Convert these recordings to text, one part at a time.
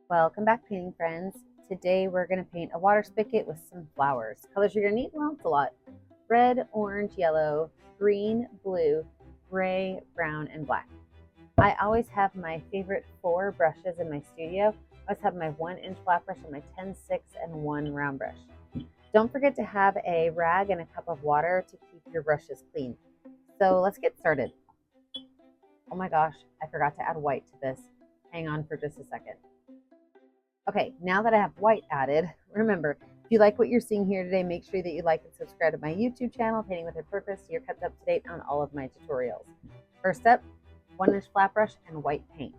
Welcome back, painting friends. Today we're going to paint a water spigot with some flowers. Colors you're going to need, well, it's a lot. Red, orange, yellow, green, blue, gray, brown, and black. I always have my favorite 4 brushes in my studio. I always have my 1-inch flat brush and my 10-6 and 1 round brush. Don't forget to have a rag and a cup of water to keep your brushes clean. So let's get started. Oh my gosh, I forgot to add white to this. Hang on for just a second. Okay, now that I have white added, remember, if you like what you're seeing here today, make sure that you like and subscribe to my YouTube channel, Painting with a Purpose, so you're kept up to date on all of my tutorials. First up, 1-inch flat brush and white paint.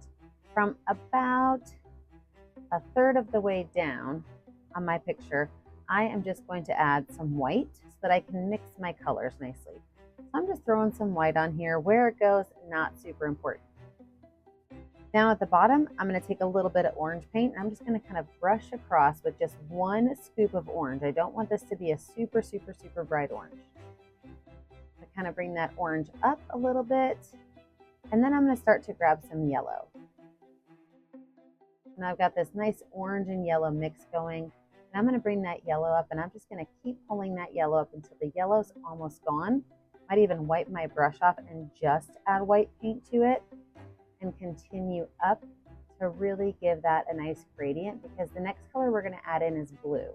From about a third of the way down on my picture, I am just going to add some white so that I can mix my colors nicely. So I'm just throwing some white on here. Where it goes, not super important. Now at the bottom, I'm going to take a little bit of orange paint and I'm just going to kind of brush across with just 1 scoop of orange. I don't want this to be a super bright orange. I kind of bring that orange up a little bit, and then I'm going to start to grab some yellow. And I've got this nice orange and yellow mix going, and I'm going to bring that yellow up, and I'm just going to keep pulling that yellow up until the yellow's almost gone. Might even wipe my brush off and just add white paint to it, and continue up to really give that a nice gradient, because the next color we're going to add in is blue.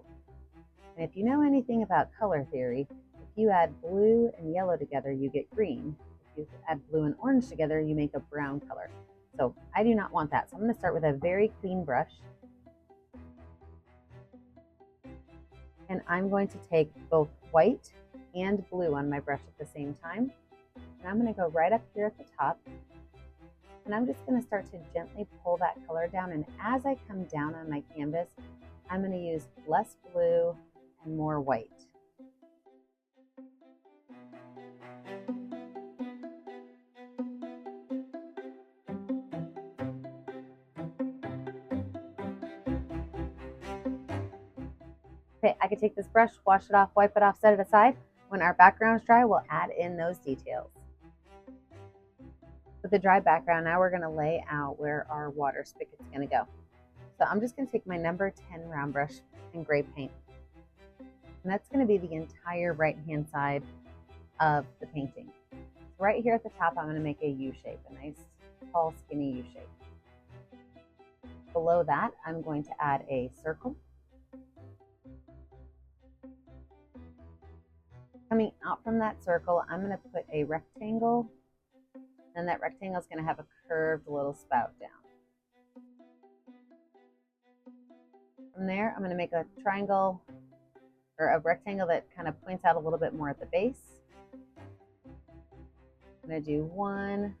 And if you know anything about color theory, if you add blue and yellow together, you get green. If you add blue and orange together, you make a brown color. So I do not want that. So I'm going to start with a very clean brush. And I'm going to take both white and blue on my brush at the same time. And I'm going to go right up here at the top. And I'm just going to start to gently pull that color down. And as I come down on my canvas, I'm going to use less blue and more white. Okay, I can take this brush, wash it off, wipe it off, set it aside. When our background's dry, we'll add in those details. With the dry background, now we're going to lay out where our water spigot's going to go. So I'm just going to take my number 10 round brush and gray paint. And that's going to be the entire right-hand side of the painting. Right here at the top, I'm going to make a U shape, a nice, tall, skinny U shape. Below that, I'm going to add a circle. Coming out from that circle, I'm going to put a rectangle. And that rectangle is going to have a curved little spout down. From there, I'm going to make a triangle or a rectangle that kind of points out a little bit more at the base. I'm going to do one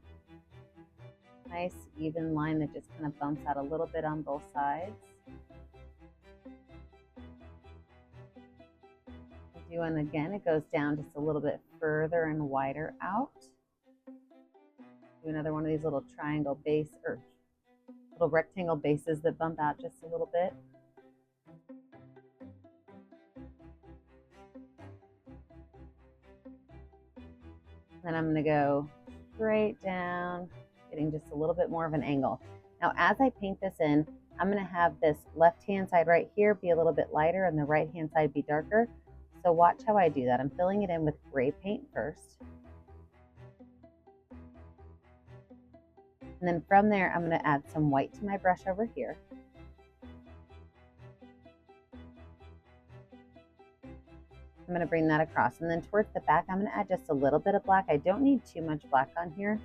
nice even line that just kind of bumps out a little bit on both sides. Do one again, it goes down just a little bit further and wider out. Do another one of these little triangle base or little rectangle bases that bump out just a little bit. Then I'm going to go straight down, getting just a little bit more of an angle. Now, as I paint this in, I'm going to have this left-hand side right here be a little bit lighter and the right-hand side be darker. So watch how I do that. I'm filling it in with gray paint first. And then from there, I'm going to add some white to my brush over here. I'm going to bring that across. And then towards the back, I'm going to add just a little bit of black. I don't need too much black on here.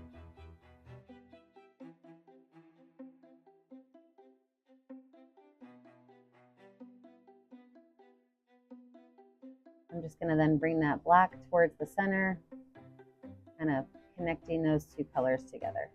I'm just going to then bring that black towards the center, kind of connecting those two colors together.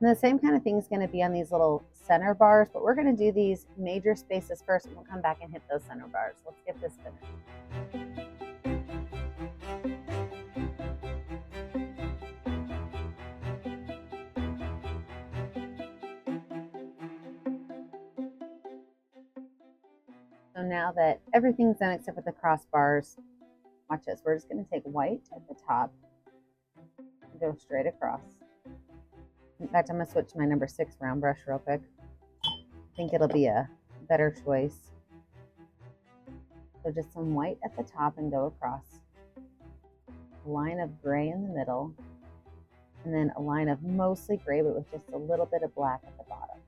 And the same kind of thing is going to be on these little center bars, but we're going to do these major spaces first, and we'll come back and hit those center bars. Let's get this finished. So now that everything's done except for the crossbars, watch this. We're just going to take white at the top and go straight across. In fact, I'm going to switch to my number 6 round brush real quick. I think it'll be a better choice. So just some white at the top and go across. A line of gray in the middle, and then a line of mostly gray but with just a little bit of black at the bottom.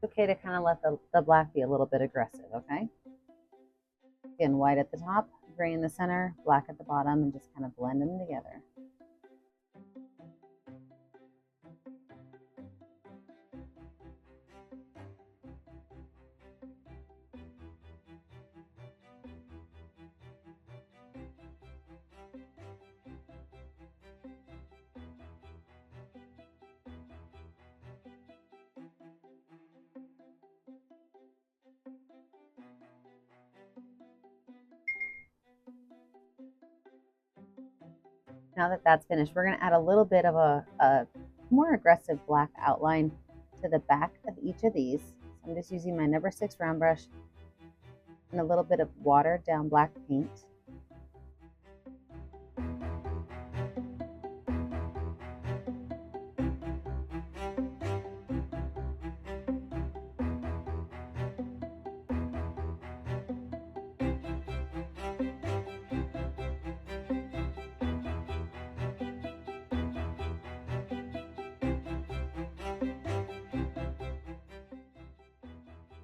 It's okay to kind of let the black be a little bit aggressive, okay? Again, white at the top, gray in the center, black at the bottom, and just kind of blend them together. Now that that's finished, we're going to add a little bit of a more aggressive black outline to the back of each of these. So I'm just using my number 6 round brush and a little bit of watered down black paint.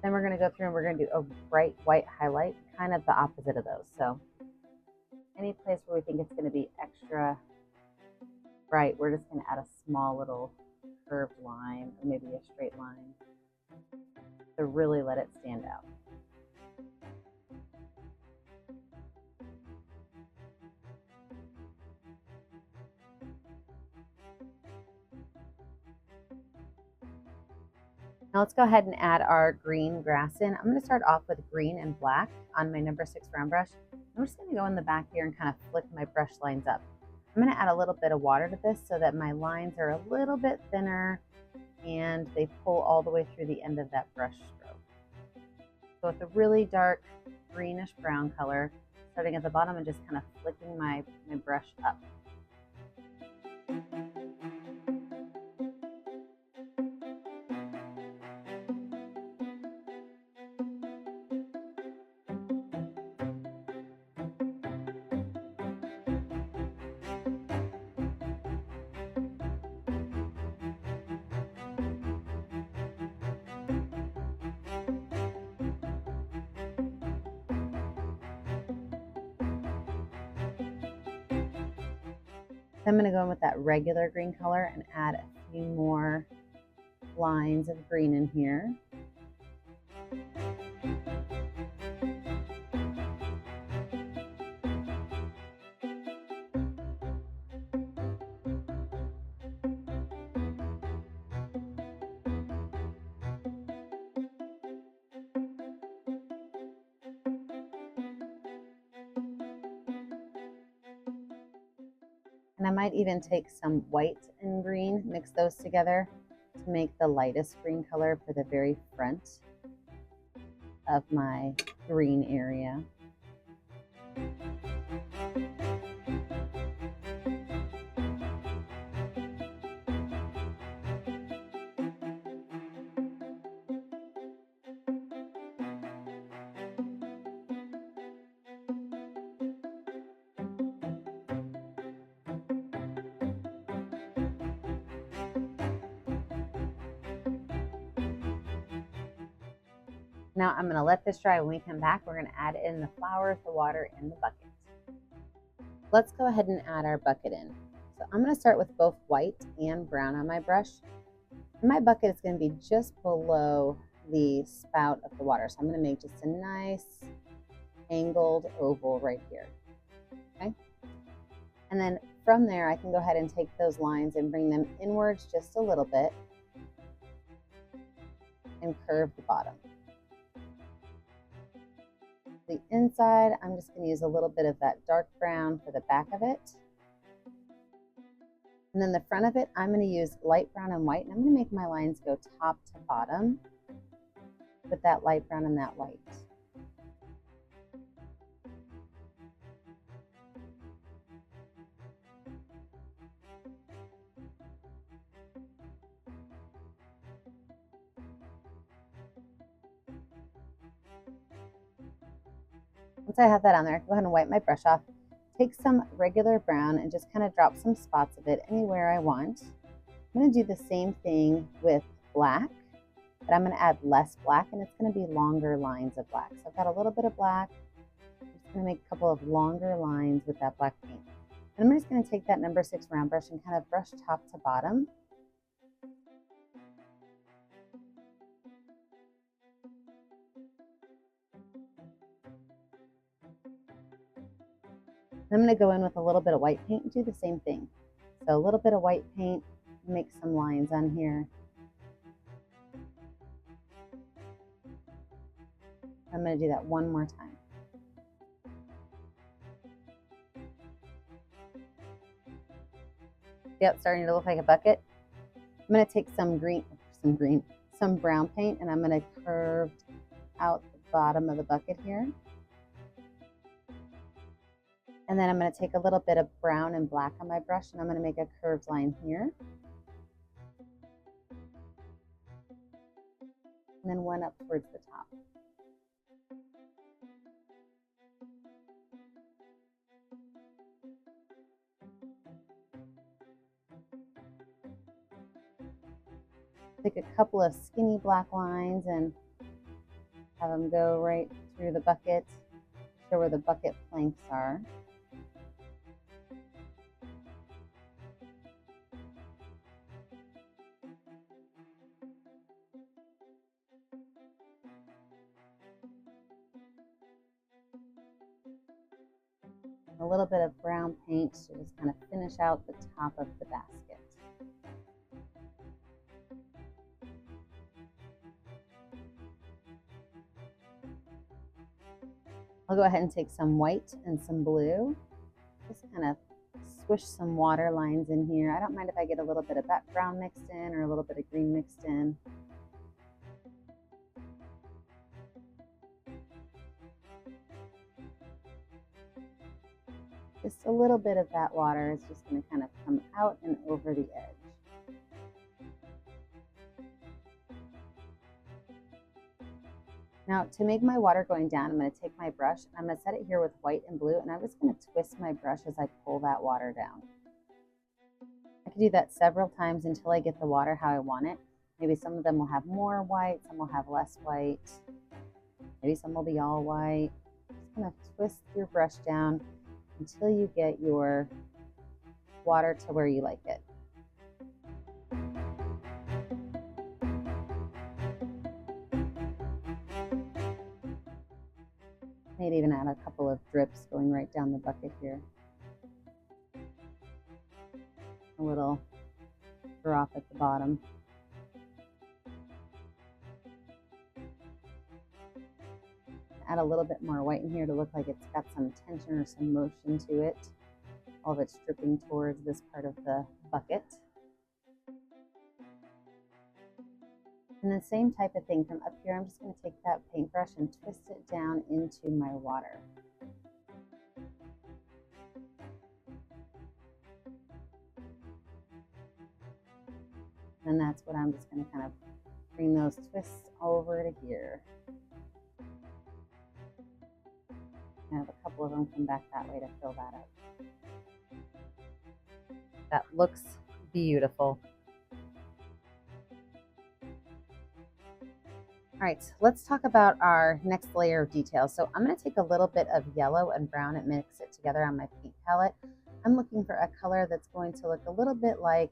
Then we're going to go through and we're going to do a bright white highlight, kind of the opposite of those. So any place where we think it's going to be extra bright, we're just going to add a small little curved line or maybe a straight line to really let it stand out. Now let's go ahead and add our green grass in. I'm going to start off with green and black on my number 6 round brush. I'm just going to go in the back here and kind of flick my brush lines up. I'm going to add a little bit of water to this so that my lines are a little bit thinner and they pull all the way through the end of that brush stroke. So with a really dark greenish brown color, starting at the bottom and just kind of flicking my brush up. I'm going to go in with that regular green color and add a few more lines of green in here. And I might even take some white and green, mix those together to make the lightest green color for the very front of my green area. Now I'm going to let this dry. When we come back, we're going to add in the flowers, the water, and the bucket. Let's go ahead and add our bucket in. So I'm going to start with both white and brown on my brush. And my bucket is going to be just below the spout of the water. So I'm going to make just a nice angled oval right here. Okay. And then from there, I can go ahead and take those lines and bring them inwards just a little bit. and curve the bottom. The inside, I'm just going to use a little bit of that dark brown for the back of it. And then the front of it, I'm going to use light brown and white, and I'm going to make my lines go top to bottom with that light brown and that white. Once I have that on there, go ahead and wipe my brush off. Take some regular brown and just kind of drop some spots of it anywhere I want. I'm going to do the same thing with black, but I'm going to add less black, and it's going to be longer lines of black. So I've got a little bit of black. I'm just going to make a couple of longer lines with that black paint. And I'm just going to take that number 6 round brush and kind of brush top to bottom. I'm going to go in with a little bit of white paint and do the same thing. So a little bit of white paint, make some lines on here. I'm going to do that one more time. Yep, it's starting to look like a bucket. I'm going to take some brown paint, and I'm going to curve out the bottom of the bucket here. And then I'm going to take a little bit of brown and black on my brush, and I'm going to make a curved line here. And then one up towards the top. Take a couple of skinny black lines and have them go right through the bucket, show where the bucket planks are. A little bit of brown paint to just kind of finish out the top of the basket. I'll go ahead and take some white and some blue. Just kind of swish some water lines in here. I don't mind if I get a little bit of brown mixed in or a little bit of green mixed in. Just a little bit of that water is just going to kind of come out and over the edge. Now, to make my water going down, I'm going to take my brush and I'm going to set it here with white and blue, and I'm just going to twist my brush as I pull that water down. I can do that several times until I get the water how I want it. Maybe some of them will have more white, some will have less white. Maybe some will be all white. Just going to twist your brush down until you get your water to where you like it. Maybe even add a couple of drips going right down the bucket here. A little drop at the bottom. Add a little bit more white in here to look like it's got some tension or some motion to it. All of it's dripping towards this part of the bucket. And the same type of thing from up here, I'm just going to take that paintbrush and twist it down into my water. And that's what I'm just going to kind of bring those twists over to here. I have a couple of them come back that way to fill that up. That looks beautiful. All right, let's talk about our next layer of detail. So I'm going to take a little bit of yellow and brown and mix it together on my paint palette. I'm looking for a color that's going to look a little bit like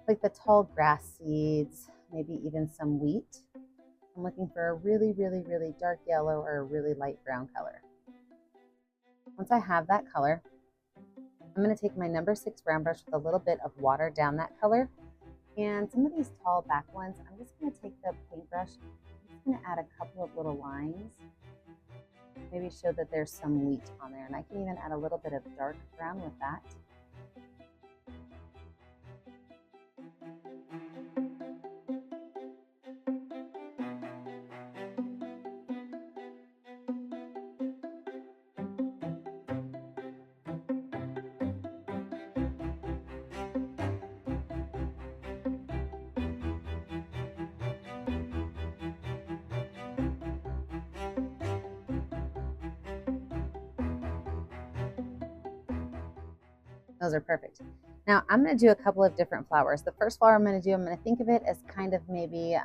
the tall grass seeds, maybe even some wheat. I'm looking for a really, really, really dark yellow or a really light brown color. Once I have that color, I'm going to take my number 6 round brush with a little bit of water down that color. And some of these tall back ones, I'm just going to take the paintbrush, I'm just going to add a couple of little lines, maybe show that there's some wheat on there. And I can even add a little bit of dark brown with that. Those are perfect. Now I'm going to do a couple of different flowers. The first flower I'm going to do, I'm going to think of it as kind of maybe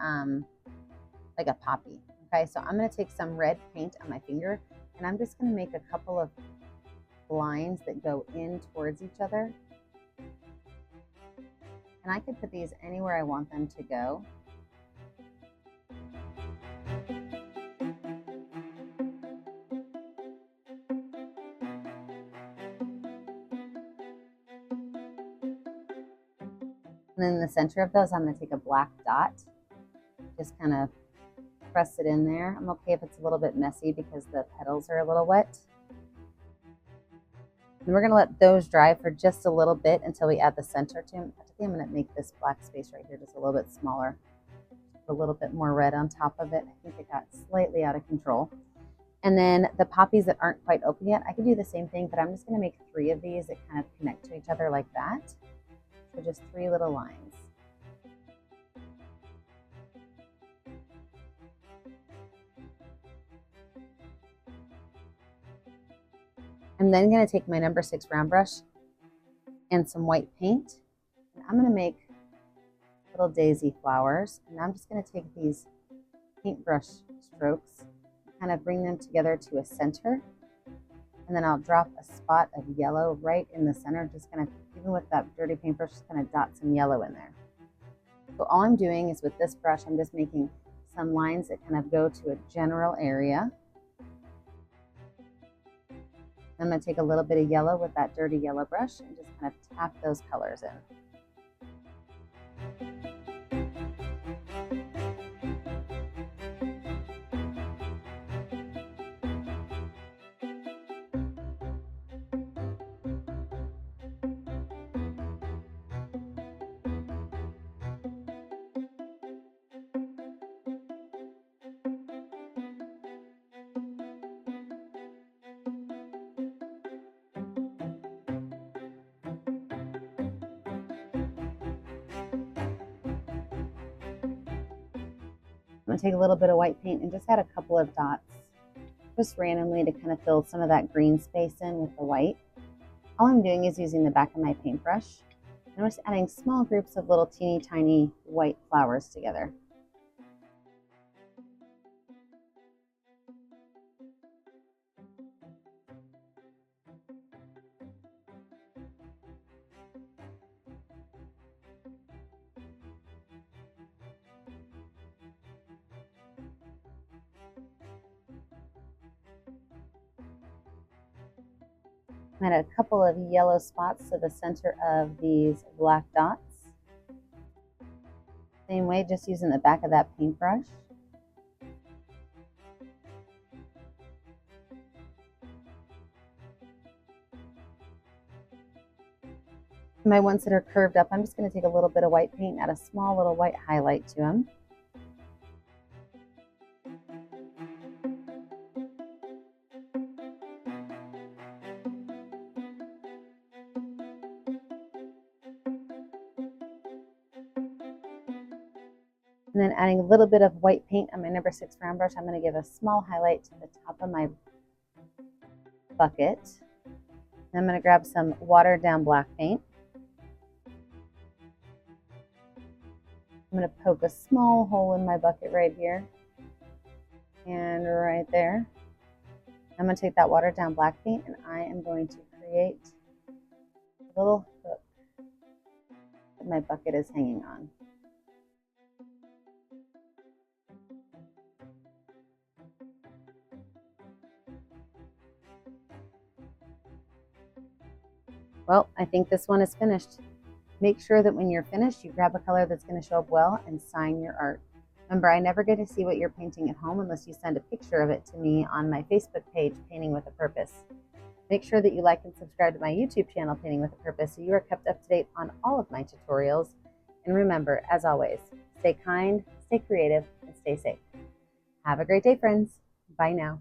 like a poppy. Okay, so I'm going to take some red paint on my finger and I'm just going to make a couple of lines that go in towards each other. And I could put these anywhere I want them to go. And then in the center of those, I'm going to take a black dot, just kind of press it in there. I'm okay if it's a little bit messy because the petals are a little wet. And we're going to let those dry for just a little bit until we add the center to them. I think I'm going to make this black space right here just a little bit smaller, a little bit more red on top of it. I think it got slightly out of control. And then the poppies that aren't quite open yet, I could do the same thing, but I'm just going to make 3 of these that kind of connect to each other like that. So just 3 little lines. I'm then going to take my number 6 round brush and some white paint. And I'm going to make little daisy flowers. And I'm just going to take these paintbrush strokes, kind of bring them together to a center. And then I'll drop a spot of yellow right in the center, just kind of, even with that dirty paintbrush, just kind of dot some yellow in there. So all I'm doing is with this brush, I'm just making some lines that kind of go to a general area. I'm going to take a little bit of yellow with that dirty yellow brush and just kind of tap those colors in. I'm going to take a little bit of white paint and just add a couple of dots, just randomly, to kind of fill some of that green space in with the white. All I'm doing is using the back of my paintbrush, and I'm just adding small groups of little teeny tiny white flowers together. Add a couple of yellow spots to the center of these black dots. Same way, just using the back of that paintbrush. My ones that are curved up, I'm just going to take a little bit of white paint, add a small little white highlight to them. And then adding a little bit of white paint on my number 6 round brush, I'm going to give a small highlight to the top of my bucket. And I'm going to grab some watered down black paint. I'm going to poke a small hole in my bucket right here and right there. I'm going to take that watered down black paint and I am going to create a little hook that my bucket is hanging on. Well, I think this one is finished. Make sure that when you're finished, you grab a color that's going to show up well and sign your art. Remember, I never get to see what you're painting at home unless you send a picture of it to me on my Facebook page, Painting with a Purpose. Make sure that you like and subscribe to my YouTube channel, Painting with a Purpose, so you are kept up to date on all of my tutorials. And remember, as always, stay kind, stay creative, and stay safe. Have a great day, friends. Bye now.